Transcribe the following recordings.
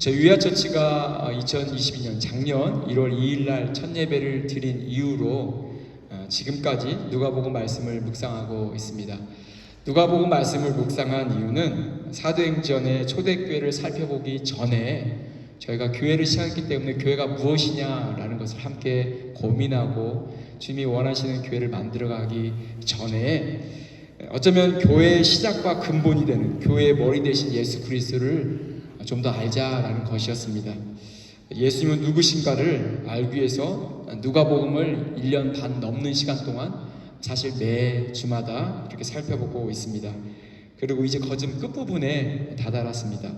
저희 위아처치가 2022년 작년 1월 2일 날 첫 예배를 드린 이후로 지금까지 누가복음 말씀을 묵상하고 있습니다. 누가복음 말씀을 묵상한 이유는 사도행전의 초대교회를 살펴보기 전에 저희가 교회를 시작했기 때문에 교회가 무엇이냐라는 것을 함께 고민하고 주님이 원하시는 교회를 만들어가기 전에 어쩌면 교회의 시작과 근본이 되는 교회의 머리 대신 예수 그리스도를 좀 더 알자라는 것이었습니다. 예수님은 누구신가를 알기 위해서 누가복음을 1년 반 넘는 시간 동안 사실 매 주마다 이렇게 살펴보고 있습니다. 그리고 이제 거점 끝부분에 다다랐습니다.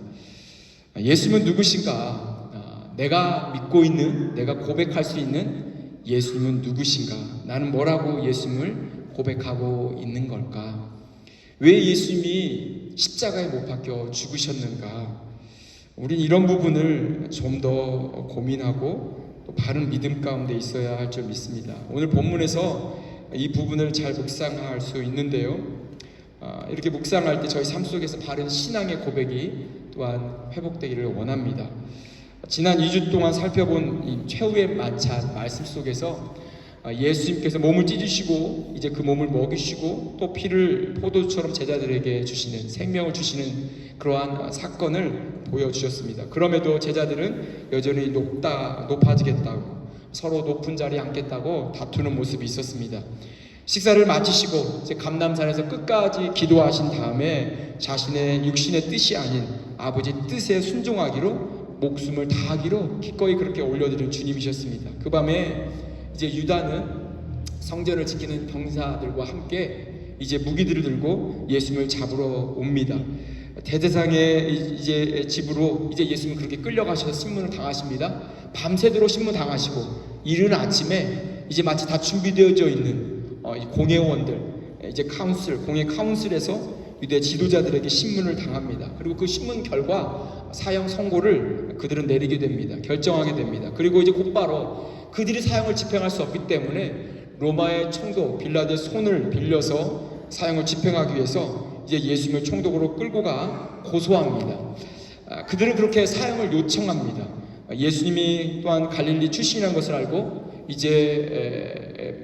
예수님은 누구신가? 내가 믿고 있는, 내가 고백할 수 있는 예수님은 누구신가? 나는 뭐라고 예수님을 고백하고 있는 걸까? 왜 예수님이 십자가에 못 박혀 죽으셨는가? 우린 이런 부분을 좀 더 고민하고 또 바른 믿음 가운데 있어야 할 줄 믿습니다. 오늘 본문에서 이 부분을 잘 묵상할 수 있는데요. 이렇게 묵상할 때 저희 삶 속에서 바른 신앙의 고백이 또한 회복되기를 원합니다. 지난 2주 동안 살펴본 이 최후의 만찬 말씀 속에서 예수님께서 몸을 찢으시고 이제 그 몸을 먹이시고 또 피를 포도처럼 제자들에게 주시는, 생명을 주시는 그러한 사건을 보여주셨습니다. 그럼에도 제자들은 여전히 높아지겠다고, 서로 높은 자리에 앉겠다고 다투는 모습이 있었습니다. 식사를 마치시고 이제 감람산에서 끝까지 기도하신 다음에 자신의 육신의 뜻이 아닌 아버지 뜻에 순종하기로 목숨을 다하기로 기꺼이 그렇게 올려드린 주님이셨습니다. 그 밤에 이제 유다는 성전을 지키는 병사들과 함께 이제 무기들을 들고 예수님을 잡으러 옵니다. 대제사장의 이제 집으로 이제 예수님은 그렇게 끌려가셔서 신문을 당하십니다. 밤새도록 신문 당하시고 이른 아침에 이제 마치 다 준비되어져 있는 공회원들, 이제 공회 카운슬에서 유대 지도자들에게 신문을 당합니다. 그리고 그 신문 결과 사형 선고를 그들은 내리게 됩니다. 결정하게 됩니다. 그리고 이제 곧바로 그들이 사형을 집행할 수 없기 때문에 로마의 총독 빌라도의 손을 빌려서 사형을 집행하기 위해서 이제 예수님을 총독으로 끌고 가 고소합니다. 그들은 그렇게 사형을 요청합니다. 예수님이 또한 갈릴리 출신이라는 것을 알고 이제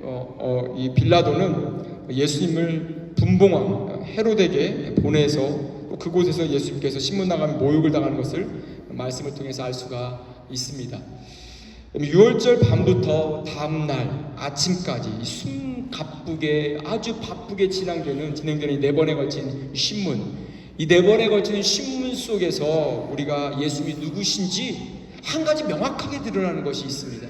이 빌라도는 예수님을 분봉왕 헤로데에게 보내서 그곳에서 예수님께서 신문 나가면 모욕을 당하는 것을 말씀을 통해서 알 수가 있습니다. 6월절 밤부터 다음날 아침까지 숨가쁘게 아주 바쁘게 진행되는 네 번에 걸친 신문, 이 네 번에 걸치는 신문 속에서 우리가 예수님이 누구신지 한 가지 명확하게 드러나는 것이 있습니다.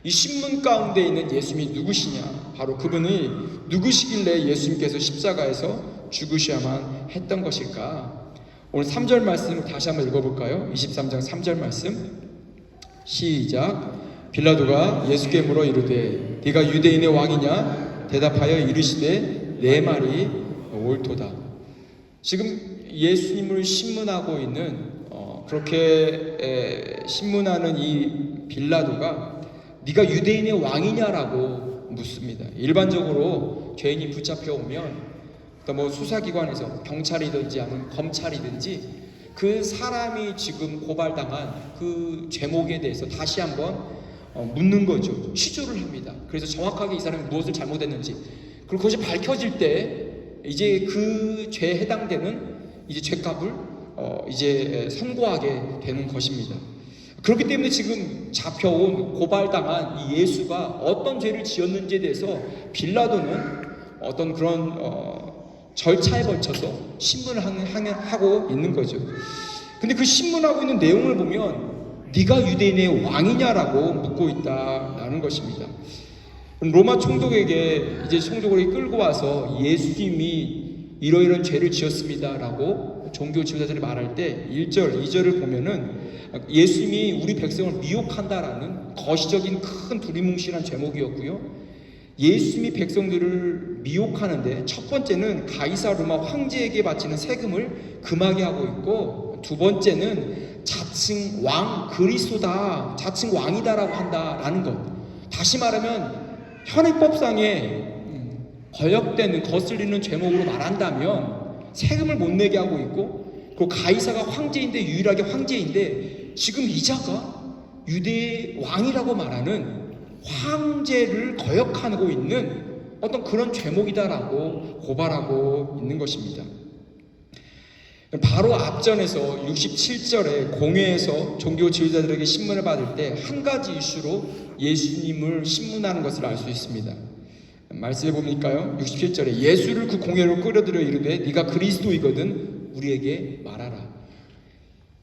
이 신문 가운데 있는 예수님이 누구시냐, 바로 그분이 누구시길래 예수님께서 십자가에서 죽으셔야만 했던 것일까? 오늘 3절 말씀을 다시 한번 읽어볼까요? 23장 3절 말씀 시작. 빌라도가 예수께 물어 이르되 네가 유대인의 왕이냐? 대답하여 이르시되 내 말이 옳도다. 지금 예수님을 신문하고 있는 그렇게 신문하는 이 빌라도가 네가 유대인의 왕이냐라고 묻습니다. 일반적으로 죄인이 붙잡혀 오면 뭐 수사기관에서 경찰이든지 아니면 검찰이든지 그 사람이 지금 고발당한 그 죄목에 대해서 다시 한번 묻는 거죠. 취조를 합니다. 그래서 정확하게 이 사람이 무엇을 잘못했는지, 그리고 그것이 밝혀질 때 이제 그 죄에 해당되는 이제 죄값을 이제 선고하게 되는 것입니다. 그렇기 때문에 지금 잡혀온 고발당한 이 예수가 어떤 죄를 지었는지에 대해서 빌라도는 어떤 그런 절차에 걸쳐서 신문을 하고 있는 거죠. 근데 그 신문하고 있는 내용을 보면 네가 유대인의 왕이냐라고 묻고 있다라는 것입니다. 로마 총독에게 이제 총독을 끌고 와서 예수님이 이러이러한 죄를 지었습니다라고 종교 지도자들이 말할 때 1절, 2절을 보면은 예수님이 우리 백성을 미혹한다라는 거시적인 큰 두리뭉실한 제목이었고요. 예수님이 백성들을 미혹하는데 첫 번째는 가이사 로마 황제에게 바치는 세금을 금하게 하고 있고, 두 번째는 자칭 왕 그리스도다, 자칭 왕이다라고 한다라는 것. 다시 말하면 현행법상에 거역되는 거슬리는 죄목으로 말한다면 세금을 못 내게 하고 있고, 그 가이사가 황제인데, 유일하게 황제인데 지금 이자가 유대의 왕이라고 말하는 황제를 거역하고 있는 어떤 그런 죄목이다라고 고발하고 있는 것입니다. 바로 앞전에서 67절에 공회에서 종교 지도자들에게 신문을 받을 때 한 가지 이슈로 예수님을 신문하는 것을 알 수 있습니다. 말씀해 보니까요, 67절에 예수를 그 공회로 끌어들여 이르되 네가 그리스도이거든 우리에게 말하라.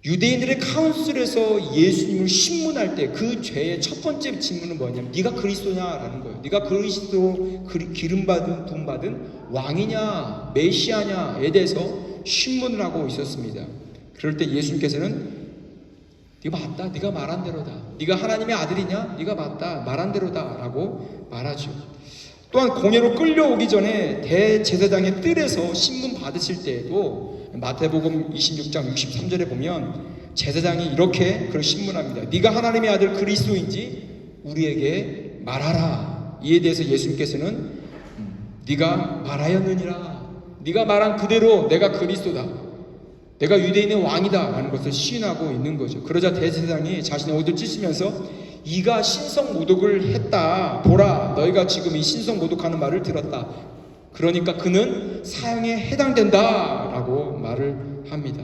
유대인들의 카운슬에서 예수님을 신문할 때 그 죄의 첫 번째 질문은 뭐냐면 네가 그리스도냐라는 거예요. 네가 그리스도 기름받은 부음받은 왕이냐 메시아냐에 대해서 신문을 하고 있었습니다. 그럴 때 예수님께서는 네가 맞다, 네가 말한 대로다, 네가 하나님의 아들이냐, 네가 맞다, 말한 대로다 라고 말하죠. 또한 공회로 끌려오기 전에 대제사장의 뜰에서 신문 받으실 때에도 마태복음 26장 63절에 보면 제사장이 이렇게 그걸 신문합니다. 네가 하나님의 아들 그리스도인지 우리에게 말하라. 이에 대해서 예수님께서는 네가 말하였느니라, 네가 말한 그대로 내가 그리스도다, 내가 유대인의 왕이다 라는 것을 시인하고 있는 거죠. 그러자 대제사장이 자신의 옷을 찢으면서 이가 신성모독을 했다, 보라 너희가 지금 이 신성모독하는 말을 들었다, 그러니까 그는 사형에 해당된다 라고 말을 합니다.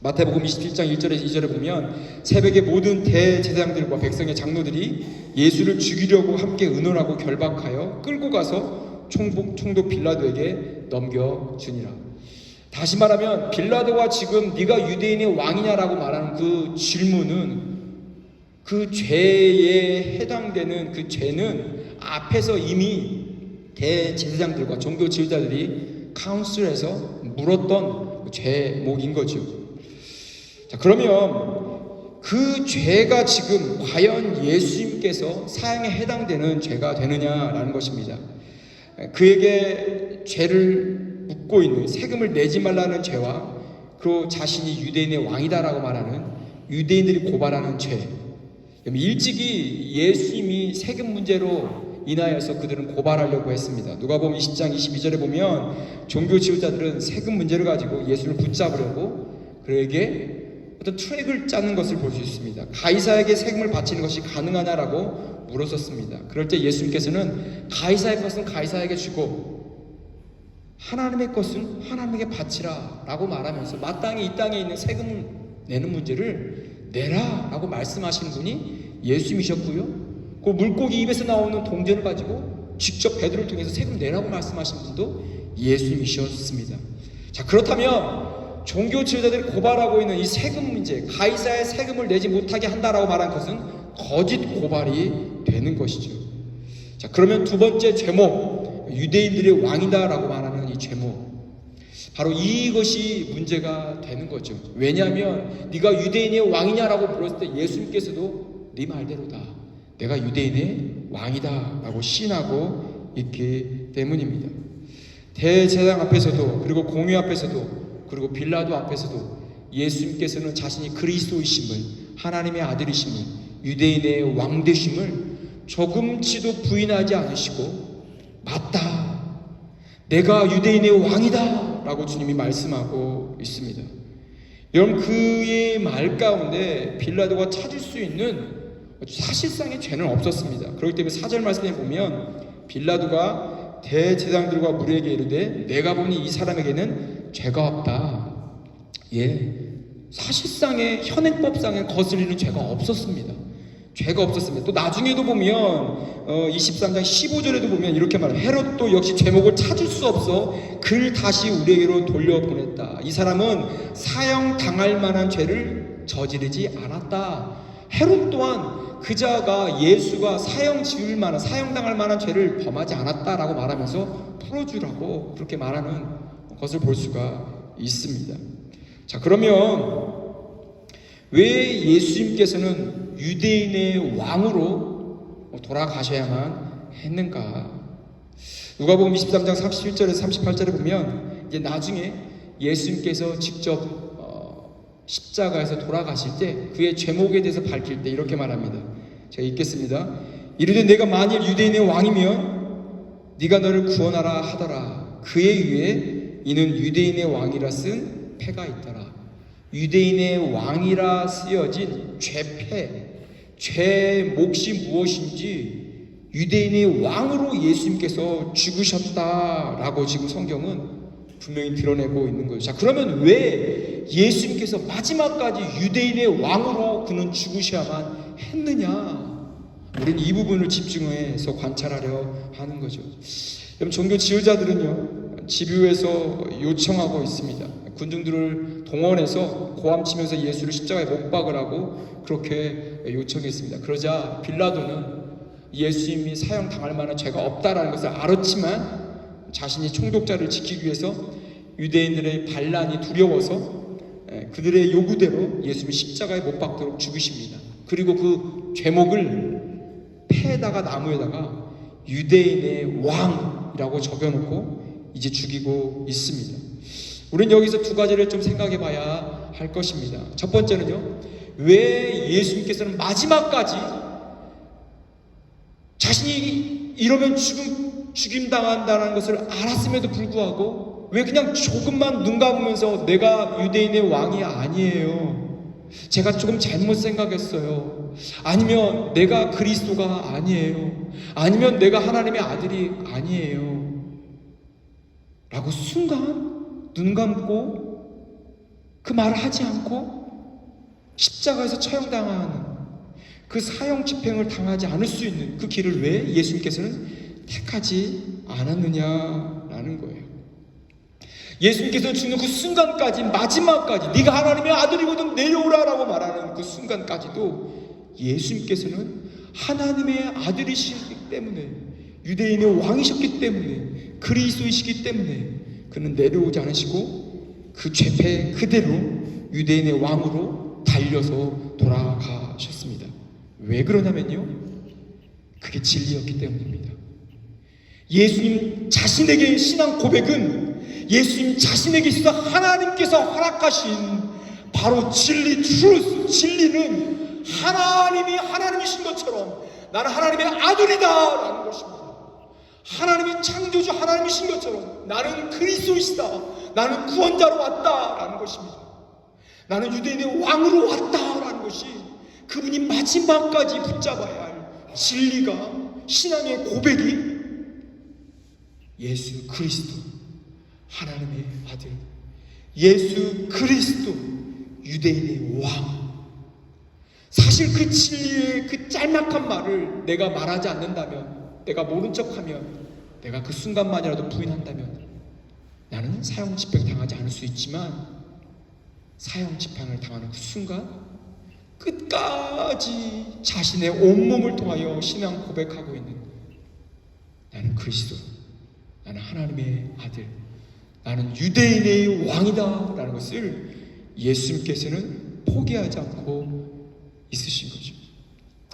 마태복음 27장 1절에서 2절에 보면 새벽에 모든 대제사장들과 백성의 장로들이 예수를 죽이려고 함께 의논하고 결박하여 끌고 가서 총독 빌라도에게 넘겨주니라. 다시 말하면 빌라도가 지금 네가 유대인의 왕이냐라고 말하는 그 질문은, 그 죄에 해당되는 그 죄는 앞에서 이미 대제사장들과 종교 지도자들이 카운슬에서 물었던 죄목인 거죠. 자, 그러면 그 죄가 지금 과연 예수님께서 사형에 해당되는 죄가 되느냐라는 것입니다. 그에게 죄를 묻고 있는 세금을 내지 말라는 죄와 그 자신이 유대인의 왕이다라고 말하는 유대인들이 고발하는 죄, 일찍이 예수님이 세금 문제로 인하여서 그들은 고발하려고 했습니다. 누가복음 20장 22절에 보면 종교 지도자들은 세금 문제를 가지고 예수를 붙잡으려고 그에게 어떤 트랙을 짜는 것을 볼 수 있습니다. 가이사에게 세금을 바치는 것이 가능하냐라고 물었었습니다. 그럴 때 예수님께서는 가이사의 것은 가이사에게 주고 하나님의 것은 하나님에게 바치라 라고 말하면서 마땅히 이 땅에 있는 세금을 내는 문제를 내라 라고 말씀하시는 분이 예수님이셨고요, 그 물고기 입에서 나오는 동전을 가지고 직접 베드로를 통해서 세금 내라고 말씀하신 분도 예수님이셨습니다. 자, 그렇다면 종교 지도자들이 고발하고 있는 이 세금 문제, 가이사의 세금을 내지 못하게 한다라고 말한 것은 거짓 고발이 되는 것이죠. 자, 그러면 두 번째 제목, 유대인들의 왕이다라고 말하는 이 제목, 바로 이것이 문제가 되는 거죠. 왜냐하면 네가 유대인의 왕이냐라고 물었을 때 예수님께서도 네 말대로다, 내가 유대인의 왕이다 라고 시인하고 있기 때문입니다. 대제사장 앞에서도, 그리고 공회 앞에서도, 그리고 빌라도 앞에서도 예수님께서는 자신이 그리스도이심을, 하나님의 아들이심을, 유대인의 왕 되심을 조금치도 부인하지 않으시고 맞다, 내가 유대인의 왕이다 라고 주님이 말씀하고 있습니다. 여러분, 그의 말 가운데 빌라도가 찾을 수 있는 사실상의 죄는 없었습니다. 그렇기 때문에 4절 말씀에 보면 빌라도가 대제사장들과 무리에게 이르되 내가 보니 이 사람에게는 죄가 없다. 사실상의 현행법상의 거스리는 죄가 없었습니다. 죄가 없었습니다. 또 나중에도 보면 23장 15절에도 보면 이렇게 말해요. 헤롯도 역시 제목을 찾을 수 없어 그를 다시 우리에게로 돌려보냈다. 이 사람은 사형 당할 만한 죄를 저지르지 않았다. 헤롯 또한 그자가 예수가 사형 지을 만한, 사형당할 만한 죄를 범하지 않았다라고 말하면서 풀어주라고 그렇게 말하는 것을 볼 수가 있습니다. 자, 그러면 왜 예수님께서는 유대인의 왕으로 돌아가셔야만 했는가? 누가복음 23장 31절에서 38절에 보면 이제 나중에 예수님께서 직접 십자가에서 돌아가실 때 그의 죄목에 대해서 밝힐 때 이렇게 말합니다. 제가 읽겠습니다. 이르되 내가 만일 유대인의 왕이면 네가 너를 구원하라 하더라. 그에 의해 이는 유대인의 왕이라 쓴 패가 있더라. 유대인의 왕이라 쓰여진 죄 몫이 무엇인지 유대인의 왕으로 예수님께서 죽으셨다라고 지금 성경은 분명히 드러내고 있는 거죠. 자, 그러면 왜 예수님께서 마지막까지 유대인의 왕으로 그는 죽으셔야만 했느냐? 우리는 이 부분을 집중해서 관찰하려 하는 거죠. 여러분, 종교 지도자들은요, 집요해서 요청하고 있습니다. 군중들을 동원해서 고함치면서 예수를 십자가에 못 박으라고 그렇게 요청했습니다. 그러자 빌라도는 예수님이 사형당할 만한 죄가 없다라는 것을 알았지만 자신이 총독자를 지키기 위해서 유대인들의 반란이 두려워서 그들의 요구대로 예수님을 십자가에 못 박도록 죽이십니다. 그리고 그 죄목을 폐에다가 나무에다가 유대인의 왕이라고 적어놓고 이제 죽이고 있습니다. 우리는 여기서 두 가지를 좀 생각해 봐야 할 것입니다. 첫 번째는요, 왜 예수님께서는 마지막까지 자신이 이러면 죽임당한다는 것을 알았음에도 불구하고 왜 그냥 조금만 눈 감으면서 내가 유대인의 왕이 아니에요, 제가 조금 잘못 생각했어요, 아니면 내가 그리스도가 아니에요, 아니면 내가 하나님의 아들이 아니에요 라고 순간 눈 감고 그 말을 하지 않고 십자가에서 처형당하는 그 사형 집행을 당하지 않을 수 있는 그 길을 왜 예수님께서는 택하지 않았느냐라는 거예요. 예수님께서는 죽는 그 순간까지, 마지막까지 네가 하나님의 아들이거든 내려오라라고 말하는 그 순간까지도 예수님께서는 하나님의 아들이시기 때문에, 유대인의 왕이셨기 때문에, 그리스도이시기 때문에 그는 내려오지 않으시고 그 죄패 그대로 유대인의 왕으로 달려서 돌아가셨습니다. 왜 그러냐면요, 그게 진리였기 때문입니다. 예수님 자신에게 신앙 고백은 예수님 자신에게 있어서 하나님께서 허락하신 바로 진리, 트루스, 진리는 하나님이 하나님이신 것처럼 나는 하나님의 아들이다 라는 것입니다. 하나님이 창조주 하나님이신 것처럼 나는 그리스도이시다, 나는 구원자로 왔다 라는 것입니다. 나는 유대인의 왕으로 왔다 라는 것이 그분이 마지막까지 붙잡아야 할 진리가, 신앙의 고백이 예수 그리스도 하나님의 아들, 예수 그리스도 유대인의 왕. 사실 그 진리의 그 짤막한 말을 내가 말하지 않는다면, 내가 모른 척하면, 내가 그 순간만이라도 부인한다면 나는 사형 집행 당하지 않을 수 있지만 사형 집행을 당하는 그 순간 끝까지 자신의 온몸을 통하여 신앙 고백하고 있는 나는 그리스도, 나는 하나님의 아들, 나는 유대인의 왕이다 라는 것을 예수님께서는 포기하지 않고 있으신 거죠.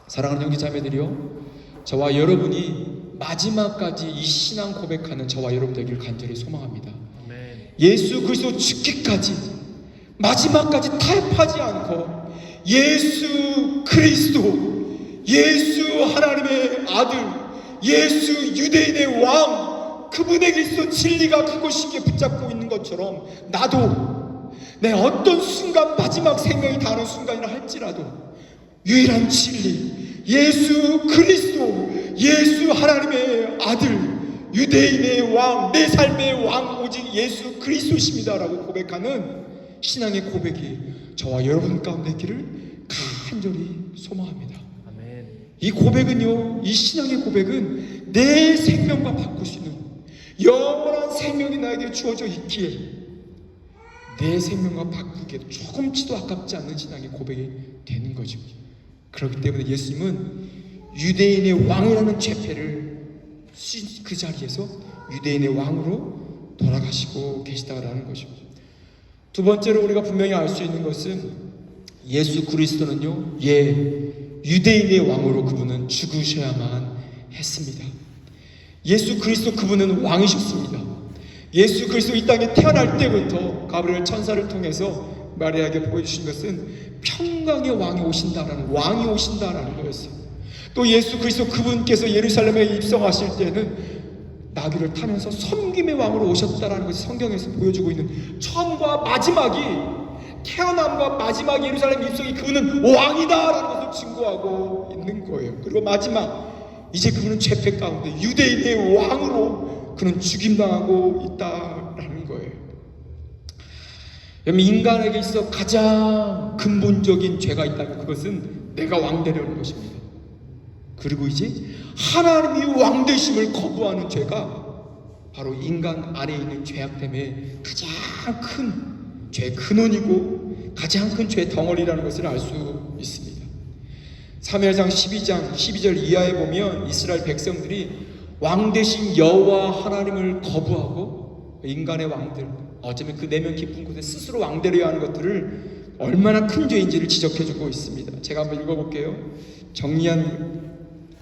사랑하는 형제 자매들이요, 저와 여러분이 마지막까지 이 신앙 고백하는 저와 여러분 되기를 간절히 소망합니다. 예수 그리스도 죽기까지, 마지막까지 타협하지 않고 예수 그리스도, 예수 하나님의 아들, 예수 유대인의 왕, 그분에게 있어 진리가 그곳이기에 붙잡고 있는 것처럼 나도 내 어떤 순간, 마지막 생명이 닿는 순간이라 할지라도 유일한 진리, 예수 그리스도, 예수 하나님의 아들, 유대인의 왕, 내 삶의 왕 오직 예수 그리스도십니다 라고 고백하는 신앙의 고백이 저와 여러분 가운데 있기를 간절히 소망합니다. 아멘. 이 고백은요, 이 신앙의 고백은 내 생명과 바꿀 수 있는 영원한 생명이 나에게 주어져 있기에 내 생명과 바꾸기에 조금치도 아깝지 않는 신앙의 고백이 되는 거죠. 그렇기 때문에 예수님은 유대인의 왕이라는 죄패를 그 자리에서 유대인의 왕으로 돌아가시고 계시다라는 것이죠. 두 번째로 우리가 분명히 알 수 있는 것은 예수 그리스도는요, 유대인의 왕으로 그분은 죽으셔야만 했습니다. 예수 그리스도 그분은 왕이셨습니다. 예수 그리스도 이 땅에 태어날 때부터 가브리엘 천사를 통해서 마리아에게 보여주신 것은 평강의 왕이 오신다라는, 왕이 오신다라는 거였어요. 또 예수 그리스도 그분께서 예루살렘에 입성하실 때는 나귀를 타면서 섬김의 왕으로 오셨다라는 것이 성경에서 보여주고 있는 처음과 마지막이 태어남과 마지막 예루살렘 입성이 그분은 왕이다라는 것을 증거하고 있는 거예요. 그리고 마지막 이제 그분은 죄패 가운데 유대인의 왕으로 그는 죽임당하고 있다라는 거예요. 인간에게 있어 가장 근본적인 죄가 있다면 그것은 내가 왕 되려는 것입니다. 그리고 이제 하나님이 왕 되심을 거부하는 죄가 바로 인간 안에 있는 죄악 때문에 가장 큰 죄의 근원이고 가장 큰 죄의 덩어리라는 것을 알 수 있습니다. 사무엘상 12장 12절 이하에 보면 이스라엘 백성들이 왕 대신 여호와 하나님을 거부하고 인간의 왕들, 어쩌면 그 내면 깊은 곳에 스스로 왕 되려야 하는 것들을 얼마나 큰 죄인지를 지적해주고 있습니다. 제가 한번 읽어볼게요. 정리한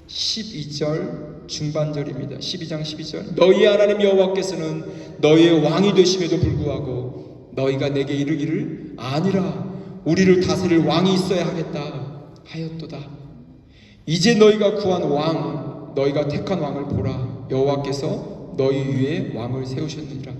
12절 중반절입니다. 12장 12절. 너희 하나님 여호와께서는 너희의 왕이 되심에도 불구하고 너희가 내게 이르기를 아니라 우리를 다스릴 왕이 있어야 하겠다 하였도다. 이제 너희가 구한 왕, 너희가 택한 왕을 보라. 여호와께서 너희 위에 왕을 세우셨느니라.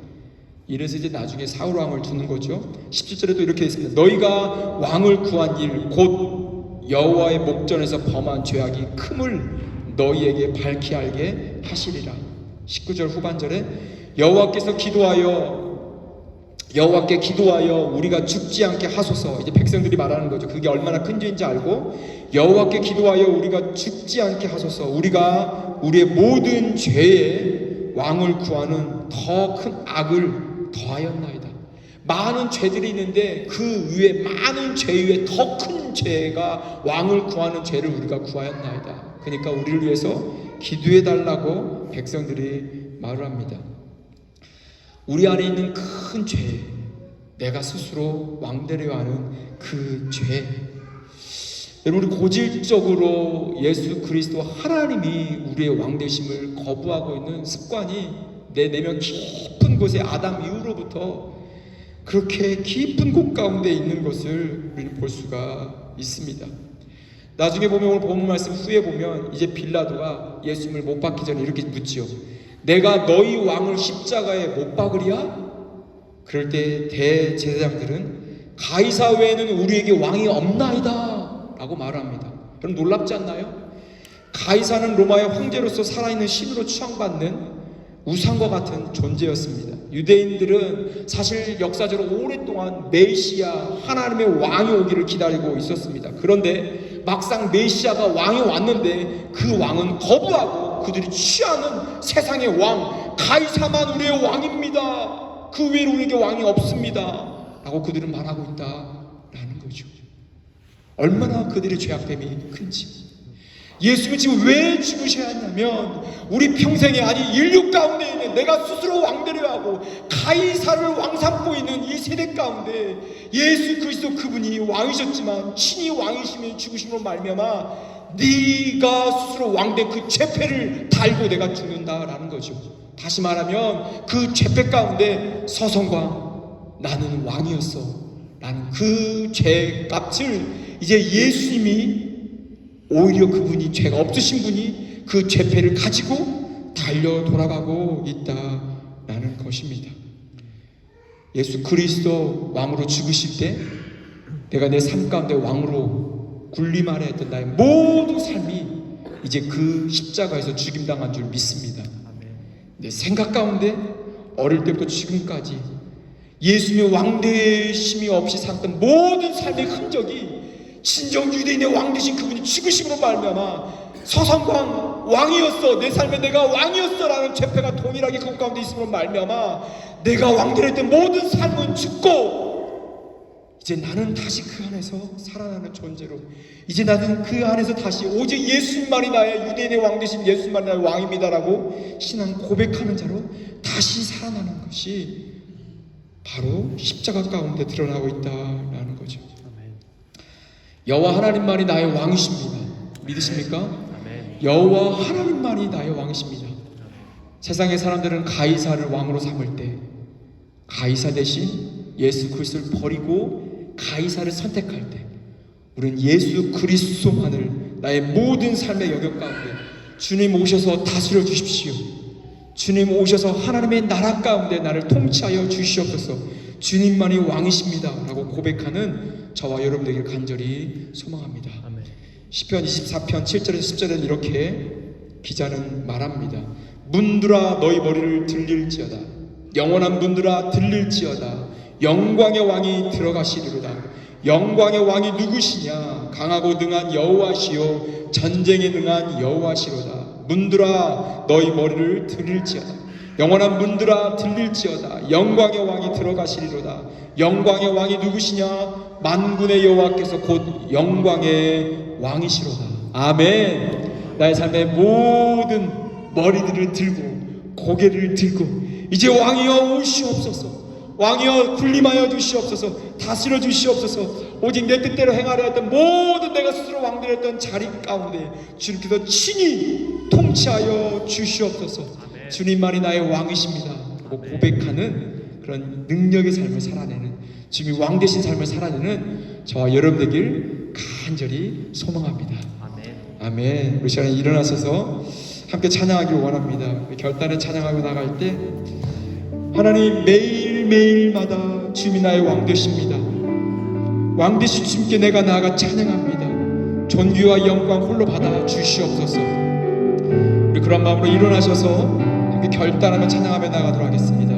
이래서 이제 나중에 사울 왕을 두는 거죠. 17절에도 이렇게 있습니다. 너희가 왕을 구한 일 곧 여호와의 목전에서 범한 죄악이 큼을 너희에게 밝히 알게 하시리라. 19절 후반절에 여호와께 기도하여 우리가 죽지 않게 하소서. 이제 백성들이 말하는 거죠. 그게 얼마나 큰 죄인지 알고 여호와께 기도하여 우리가 죽지 않게 하소서. 우리가 우리의 모든 죄에 왕을 구하는 더 큰 악을 더하였나이다. 많은 죄들이 있는데 그 위에 많은 죄 위에 더 큰 죄가 왕을 구하는 죄를 우리가 구하였나이다. 그러니까 우리를 위해서 기도해 달라고 백성들이 말을 합니다. 우리 안에 있는 큰 죄, 내가 스스로 왕되려 하는 그 죄, 여러분 우리 고질적으로 예수 그리스도 하나님이 우리의 왕 되심을 거부하고 있는 습관이 내 내면 깊은 곳에 아담 이후로부터 그렇게 깊은 곳 가운데 있는 것을 우리는 볼 수가 있습니다. 나중에 보면 오늘 본문 말씀 후에 보면 이제 빌라도가 예수님을 못 박기 전에 이렇게 묻지요. 내가 너희 왕을 십자가에 못 박으리야? 그럴 때 대제사장들은 가이사 외에는 우리에게 왕이 없나이다 라고 말합니다. 여러분 놀랍지 않나요? 가이사는 로마의 황제로서 살아있는 신으로 추앙받는 우상과 같은 존재였습니다. 유대인들은 사실 역사적으로 오랫동안 메시아 하나님의 왕이 오기를 기다리고 있었습니다. 그런데 막상 메시아가 왕이 왔는데 그 왕은 거부하고 그들이 취하는 세상의 왕 가이사만 우리의 왕입니다. 그 외에 우리에게 왕이 없습니다 라고 그들은 말하고 있다라는 거죠. 얼마나 그들의 죄악됨이 큰지. 예수님이 지금 왜 죽으셔야 하냐면 우리 평생에 아니 인류 가운데 있는 내가 스스로 왕되려 하고 가이사를 왕 삼고 있는 이 세대 가운데 예수 그리스도 그분이 왕이셨지만 친히 왕이시며 죽으심으로 말미암아 네가 스스로 왕된 그 죄패를 달고 내가 죽는다라는 거죠. 다시 말하면 그 죄패 가운데 서성과 나는 왕이었어 라는 그 죄값을 이제 예수님이 오히려 그분이 죄가 없으신 분이 그 죄패를 가지고 달려 돌아가고 있다라는 것입니다. 예수 그리스도 왕으로 죽으실 때 내가 내 삶 가운데 왕으로 군림하려 했던 나의 모든 삶이 이제 그 십자가에서 죽임당한 줄 믿습니다. 내 생각 가운데 어릴 때부터 지금까지 예수님의 왕되심이 없이 살았던 모든 삶의 흔적이 진정 유대인의 왕 되신 그분이 죽으심으로 말미암아 서성광 왕이었어 내 삶에 내가 왕이었어 라는 죄패가 동일하게 그 가운데 있음으로 말미암아 내가 왕되려 했던 모든 삶은 죽고 이제 나는 다시 그 안에서 살아나는 존재로 이제 나는 그 안에서 다시 오직 예수님만이 나의 유대인의 왕 되신 예수님만이 나의 왕입니다라고 신앙 고백하는 자로 다시 살아나는 것이 바로 십자가 가운데 드러나고 있다라는 거죠. 여호와 하나님만이 나의 왕이십니다. 믿으십니까? 여호와 하나님만이 나의 왕이십니다. 세상의 사람들은 가이사를 왕으로 삼을 때 가이사 대신 예수 그리스도를 버리고 가이사를 선택할 때 우리는 예수 그리스도만을 나의 모든 삶의 영역 가운데 주님 오셔서 다스려 주십시오. 주님 오셔서 하나님의 나라 가운데 나를 통치하여 주시옵소서. 주님만이 왕이십니다 라고 고백하는 저와 여러분들에게 간절히 소망합니다. 아멘. 시편 24편 7절에서 10절에는 이렇게 기자는 말합니다. 문들아 너희 머리를 들릴지어다. 영원한 문들아 들릴지어다. 영광의 왕이 들어가시리로다. 영광의 왕이 누구시냐? 강하고 능한 여호와시요 전쟁에 능한 여호와시로다. 문들아 너희 머리를 들릴지어다. 영원한 문들아 들릴지어다. 영광의 왕이 들어가시리로다. 영광의 왕이 누구시냐? 만군의 여호와께서 곧 영광의 왕이시로다. 아멘. 나의 삶의 모든 머리들을 들고 고개를 들고 이제 왕이여 오시옵소서. 왕이여 군림하여 주시옵소서. 다스려 주시옵소서. 오직 내 뜻대로 행하려 했던 모든 내가 스스로 왕되었던 자리 가운데 주님께서 친히 통치하여 주시옵소서. 아멘. 주님만이 나의 왕이십니다 하고 고백하는 그런 능력의 삶을 살아내는, 주님이 왕 되신 삶을 살아내는 저와 여러분 되길 간절히 소망합니다. 아멘. 아멘. 우리 시간에 일어나셔서 함께 찬양하길 원합니다. 결단에 찬양하고 나갈 때 하나님 매일매일마다 주님이 나의 왕 되십니다. 왕 되신 주님께 내가 나아가 찬양합니다. 존귀와 영광 홀로 받아 주시옵소서. 우리 그런 마음으로 일어나셔서 함께 결단하며 찬양하며 나가도록 하겠습니다.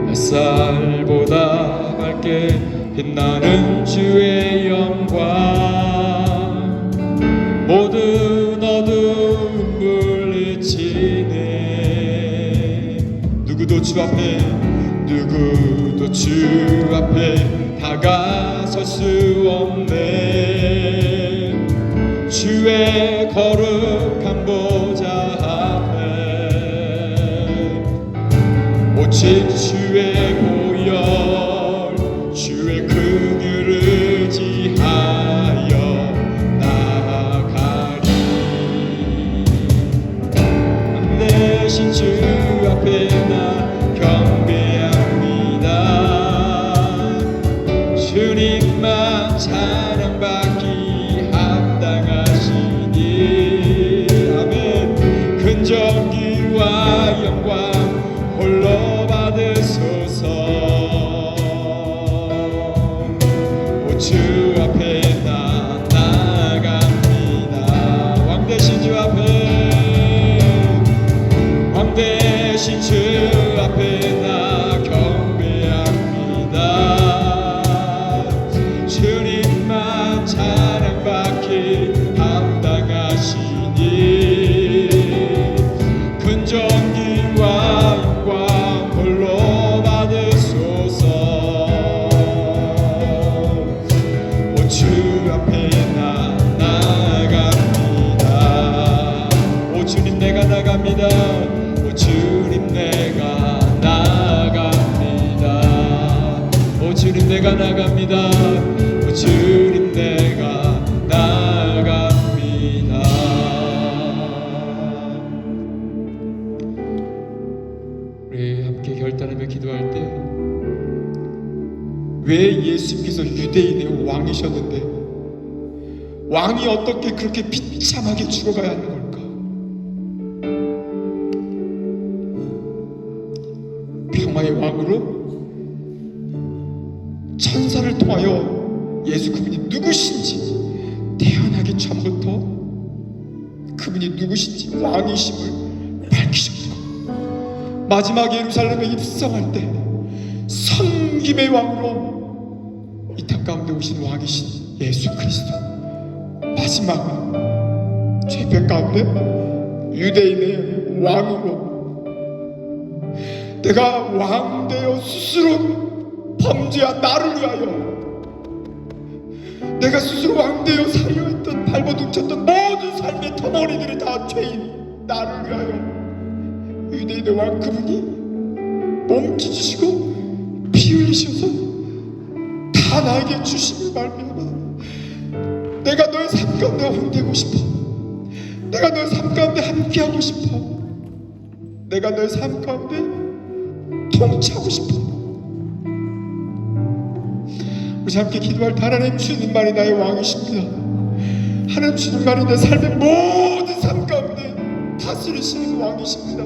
햇살보다 밝게 빛나는 주의 영광 모든 어두움 물리치네. 누구도 주 앞에 다가설 수 없네. 주의 거룩한 보좌 앞에 오직 주의 보혈 주의 긍휼을 의지하여 나아가리. 대신 주 앞에 나 경배합니다. 주님만 찬양받기 합당하시니. 아멘. 근정기와 영광 홀로 받으소서. 오 주 앞에 나 나아갑니다. 왕 대신 주 앞에, 왕 대신 주 앞에 나 경배합니다. 주님만 찬양받기 합당하시니. 근정기와 영광 홀로 받으소서. 오 주 앞에 나 나아갑니다. 오 주님 내가 나갑니다. 오 주님 내가 나갑니다. 오 주님 내가 나갑니다. 오 주님 내가 나갑니다. 우리 함께 결단하며 기도할 때 왜 예수님께서 유대인의 왕이셨는데 왕이 어떻게 그렇게 비참하게 죽어가야 하는 걸까? 평화의 왕으로 천사를 통하여 예수 그분이 누구신지, 태어나기 전부터 그분이 누구신지 왕이심을 밝히셨고, 마지막 예루살렘에 입성할 때 선김의 왕으로 이 땅 가운데 오신 왕이신 예수 그리스도, 마지막 죄벽 가운데 유대인의 왕으로 내가 왕되어 스스로 범죄한 나를 위하여, 내가 스스로 왕되어 살려 했던 발버둥쳤던 모든 삶의 터머리들이 다 죄인 나를 위하여 유대인의 왕 그분이 몸 찢으시고 피 흘리셔서 다 나에게 주심을 말미암아 내가 너의 삶 가운데 왕되고 싶어. 내가 너의 삶 가운데 함께하고 싶어. 내가 너의 삶 가운데 통치하고 싶어. 우리 함께 기도할 때 하나님 주님만이 나의 왕이십니다. 하나님 주님만이 내 삶의 모든 삶 가운데 다스리시는 왕이십니다.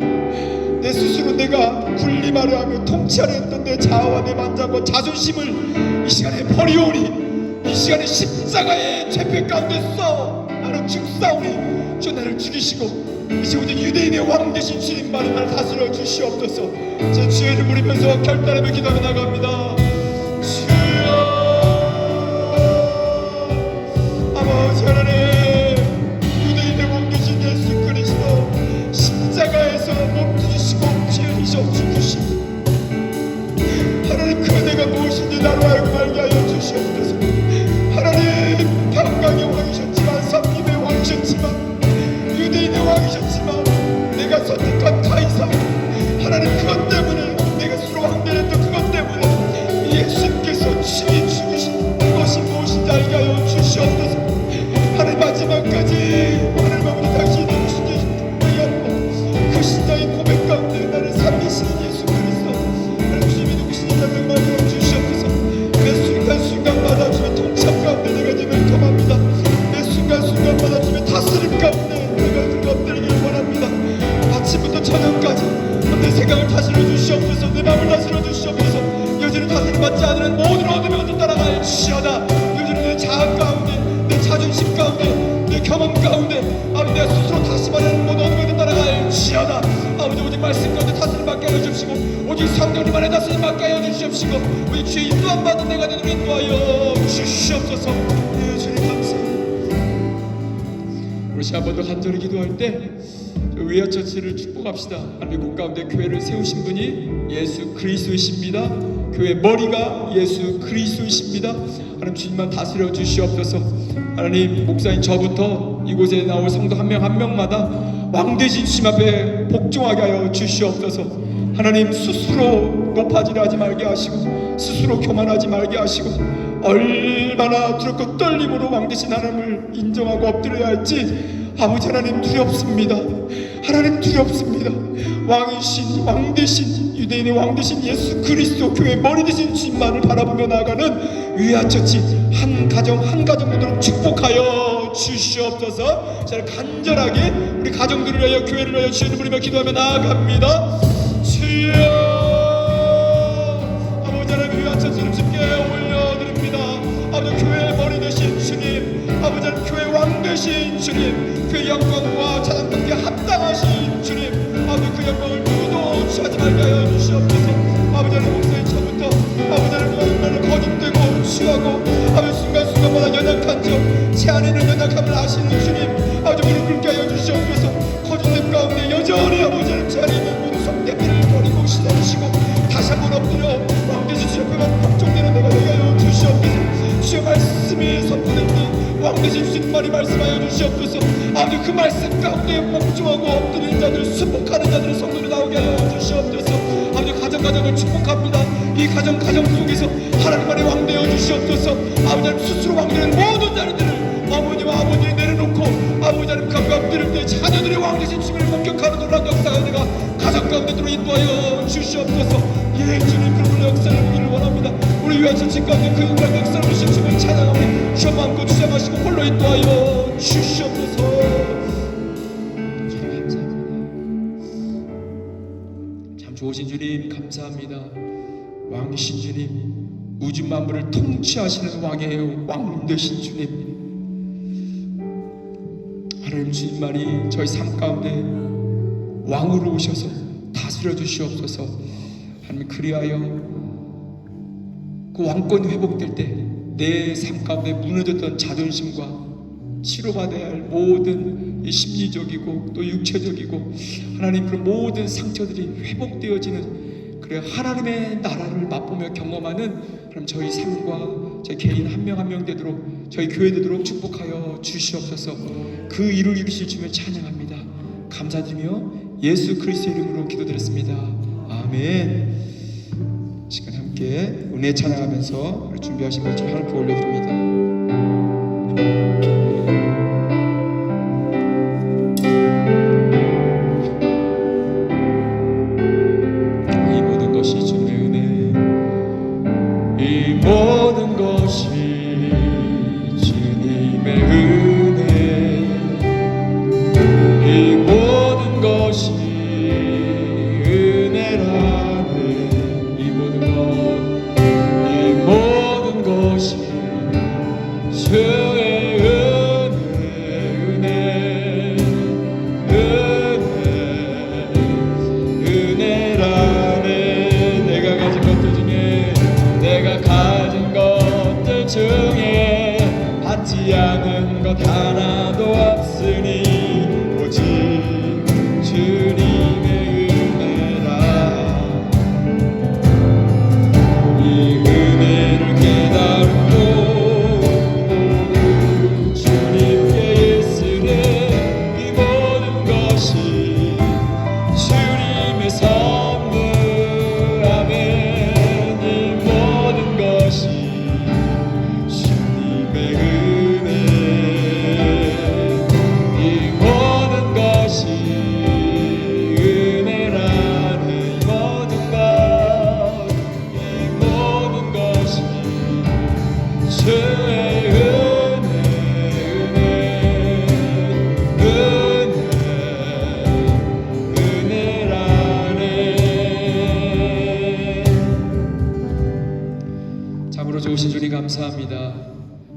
내 스스로 내가 군림하려 하며 통치하려 했던 내 자아와 내 만장과 자존심을 이 시간에 버리오니 이 시간에 십자가의 죄패 가운데 써 나는 죽사오니 주 나를 죽이시고 이제 오늘 유대인의 왕 되신 주님만이 나를 다스려 주시옵소서. 제 주의 이름 부르면서 결단하며 기도하며 나갑니다. 주여 아버지 하나님, 유대인의 왕 되신 예수 그리스도 십자가에서 몸 뒤지시고 피 흘리셔 죽으시고 하나님 그 내가 무엇인지 나로 알고 알게 하여 주시옵소서. 하나님 평강의 왕이셨지만 섬김의 왕이셨지만 유대인의 왕이셨지만 내가 선택한 카이사 하나님 그것 때문에 내가 스스로 왕되었던 그것 때문에 예수님께서 친히 죽으신 그것이 무엇인지 알게 하여 주시옵소서. 하나님 마지막까지 하나님 아버지 당신이 누구신지 그 신앙의 고백 가운데 나를 살리시는 예수 그리스도 하나님 주님이 누구신지 나를 말씀해 주시옵소서. 매 순간마다 주의 통참 가운데 내가 님을 통합니다. 매 순간마다 주의 다스림 가운데 내가 엎드리길 원합니다. 아침부터 저녁까지 내 생각을 다스려 주시옵소서. 내 마음을 다스려 주시옵소서. 여전히 다스림 받지 않는 모든 어둠에 어둠 따라가야 주시하다. 여전히 내 자아 가운데 내 자존심 가운데 내 경험 가운데 아버지 내가 스스로 다시 말하는 모든 어둠에 어둠 따라가야 주시하다. 아버지 오직 말씀 가운데 다스림 받게 하여 주시고 오직 성령님 안에 다스림 받게 하여 주시옵시고 오직 주의 인도함 받은 내가 되는 인도하여 주시옵소서. 예, 주님 감사합니다. 우리 한 번 더 간절히 기도할 때 위아처치를 축복합시다. 하나님 곳 가운데 교회를 세우신 분이 예수 그리스도이십니다. 교회 머리가 예수 그리스도이십니다. 하나님 주님만 다스려 주시옵소서. 하나님 목사인 저부터 이곳에 나올 성도 한 명 한 명마다 왕되신 주님 앞에 복종하게 하여 주시옵소서. 하나님 스스로 높아지려 하지 말게 하시고 스스로 교만하지 말게 하시고 얼마나 두렵고 떨림으로 왕되신 하나님을 인정하고 엎드려야 할지 아버지 하나님 두렵습니다. 하나님 두렵습니다. 왕이신 왕되신 유대인의 왕되신 예수 그리스도 교회 머리 되신 주님만을 바라보며 나아가는 위아처치 한 가정 한 가정 되도록 축복하여 주시옵소서. 저는 간절하게 우리 가정들을 위하여 교회를 위하여 주의 이름을 부르며 기도하며 나아갑니다. 주여 아버지 하나님 위아처치를 주께 올려드립니다. 아버지 교회 머리 되신 주님 아버지 하나님 교회 왕 되신 주님 그 영광과 찬양받기에 합당하신 주님 아버지 그 영광을 누구도 취하지 말게 하여 주시옵소서. 아버지 하나님 목사의 처부터 아버지 하나님 얼마나 거듭되고 취하고 아버지 순간순간마다 연약한 점 제 안에 있는 연약함을 아시는 주님 아버지 우리 굵게 하여 주시옵소서. 거짓됨 가운데 여전히 아버지 하나님 제 안에 있는 모든 속대비를 버리고 씻어주시고 다시 한번 엎드려 왕되신 주 옆에만 복종되는 내가 되게 하여 주시옵소서. 주의 말씀이 선포되니 왕되신 주님만이 말씀하여 주시옵소서. 아버지 그 말씀 가운데 복종하고 엎드리는 자들 순복하는 자들의 성도로 나오게 하여 주시옵소서. 아버지 가정을 축복합니다. 이 가정 속에서 하나님만의 왕되어 주시옵소서. 아버지 하나님 스스로 왕되는 모든 자들을 어머니와 아버지를 내려놓고 아버지 하나님 가까이 엎드릴 때 자녀들의 왕되신 주님을 목격하는 놀라운 역사가 내가 가정 가운데 들어 인도하여 주시옵소서. 예 주님 그런 역사를 보기를 원합니다. 우리 위아처치 가운데 그 놀라운 역사를 주신 주님을 찬양하오니 주여 마음껏 주장하시고 홀로 인도하여 주시옵소서. 주님 감사합니다. 참 좋으신 주님 감사합니다. 왕이신 주님 우주 만물을 통치하시는 왕이에요. 왕 되신 주님 하나님 주님만이 저희 삶 가운데 왕으로 오셔서 다스려 주시옵소서. 하나님 그리하여 그 왕권이 회복될 때 내 삶 가운데 무너졌던 자존심과 치료받아야 할 모든 심리적이고 또 육체적이고 하나님 그런 모든 상처들이 회복되어지는 그래 하나님의 나라를 맛보며 경험하는 그럼 저희 삶과 저희 개인 한 명 한 명 되도록 저희 교회 되도록 축복하여 주시옵소서. 그 일을 이루실 주님을 찬양합니다. 감사드리며 예수 그리스도의 이름으로 기도드렸습니다. 아멘. 시간 함께 은혜 찬양하면서 우리 준비하신 것처럼 하나님께 올려드립니다. 피하는 것 하나도 없으니 오직 주님의 은혜라. 이 은혜를 깨달고 주님께 예수는 이 모든 것이 주님의 선물. 아멘. 이 모든 것이 주님의 은혜. 이 모든 것이 은혜라는 이 모든 것, 이 모든 것이 주의 은혜, 은혜라네. 참으로 좋으신 주님 감사합니다.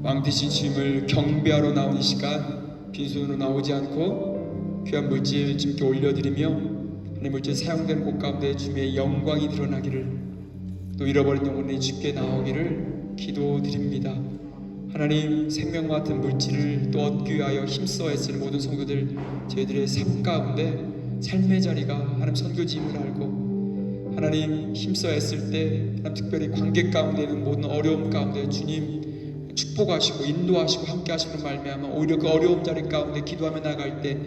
왕 되신 주님을 경배하러 나온 이 시간 빈손으로 나오지 않고 귀한 물질 주님께 올려드리며 하나님 물질 사용되는 곳 가운데 주님의 영광이 드러나기를, 또 잃어버린 영혼이 주께 나오기를 기도드립니다. 하나님 생명과 같은 물질을 또 얻기 위하여 힘써 애쓰는 모든 성도들, 저희들의 삶 가운데 삶의 자리가 하나님 선교지임을 알고 하나님 힘써 애쓸 때 하나님 특별히 관계 가운데 있는 모든 어려움 가운데 주님 축복하시고 인도하시고 함께 하시는 말미암아 오히려 그 어려움 자리 가운데 기도하며 나갈 때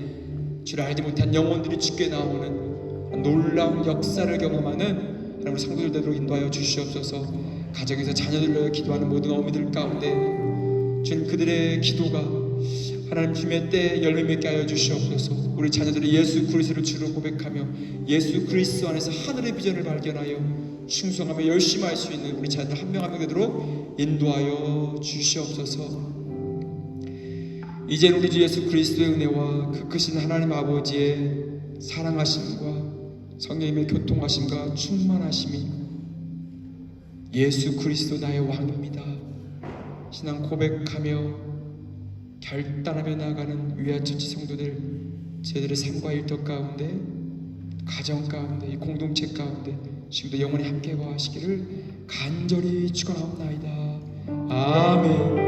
주를 알지 못한 영혼들이 주께 나오는 놀라운 역사를 경험하는 하나님 우리 성도들대로 인도하여 주시옵소서. 가정에서 자녀들을 위하여 기도하는 모든 어미들 가운데 주님 그들의 기도가 하나님 주님의 때에 열매 맺게 하여 주시옵소서. 우리 자녀들이 예수 그리스도를 주로 고백하며 예수 그리스도 안에서 하늘의 비전을 발견하여 충성하며 열심히 할 수 있는 우리 자녀들 한 명 한 명 되도록 인도하여 주시옵소서. 이제 우리 주 예수 그리스도의 은혜와 그 크신 하나님 아버지의 사랑하심과 성령님의 교통하심과 충만하심이 예수 그리스도 나의 왕입니다 신앙 고백하며 결단하며 나아가는 위아처치 성도들, 저희들의 삶과 일터 가운데, 가정 가운데, 이 공동체 가운데 지금도 영원히 함께 하시기를 간절히 축원하옵나이다. 아멘.